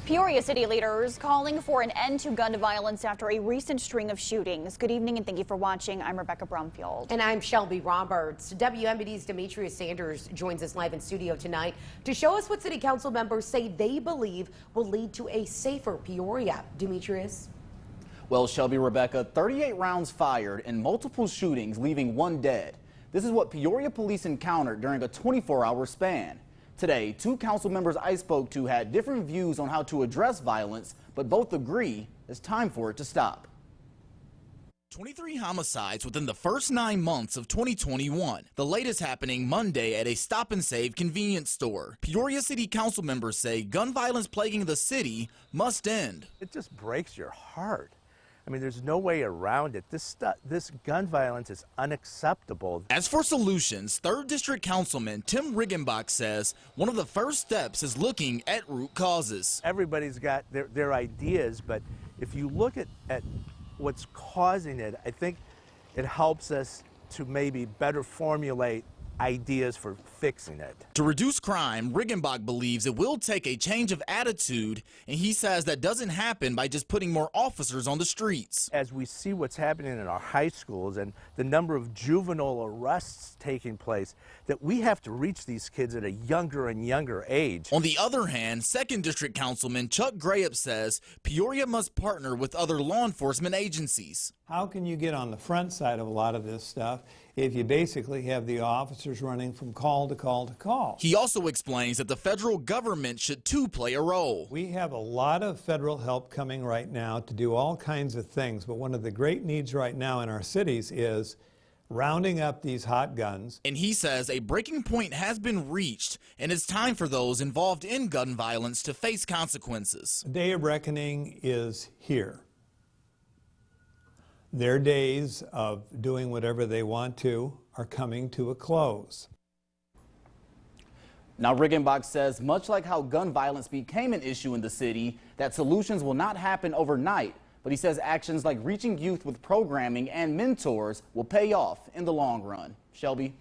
Peoria City leaders calling for an end to gun violence after a recent string of shootings. Good evening and thank you for watching. I'm Rebecca Brumfield. And I'm Shelby Roberts. WMBD's Demetrius Sanders joins us live in studio tonight to show us what city council members say they believe will lead to a safer Peoria. Demetrius? Well, Shelby, Rebecca, 38 rounds fired and multiple shootings, leaving one dead. This is what Peoria police encountered during a 24-hour span. Today, two council members I spoke to had different views on how to address violence, but both agree it's time for it to stop. 23 homicides within the first 9 months of 2021. The latest happening Monday at a Stop and Save convenience store. Peoria City Council members say gun violence plaguing the city must end. It just breaks your heart. I mean, there's no way around it. This gun violence is unacceptable. As for solutions, 3rd District Councilman Tim Riggenbach says one of the first steps is looking at root causes. Everybody's got their ideas, but if you look at what's causing it, I think it helps us to maybe better formulate ideas for fixing it. To reduce crime, Riggenbach believes it will take a change of attitude, and he says that doesn't happen by just putting more officers on the streets. As we see what's happening in our high schools and the number of juvenile arrests taking place, that we have to reach these kids at a younger and younger age. On the other hand, 2nd District Councilman Chuck Grayup says Peoria must partner with other law enforcement agencies. How can you get on the front side of a lot of this stuff if you basically have the officers running from call to call to call? He also explains that the federal government should too play a role. We have a lot of federal help coming right now to do all kinds of things, but one of the great needs right now in our cities is rounding up these hot guns. And he says a breaking point has been reached, and it's time for those involved in gun violence to face consequences. The day of reckoning is here. Their days of doing whatever they want to are coming to a close. Now, Riggenbach says, much like how gun violence became an issue in the city, that solutions will not happen overnight. But he says actions like reaching youth with programming and mentors will pay off in the long run. Shelby?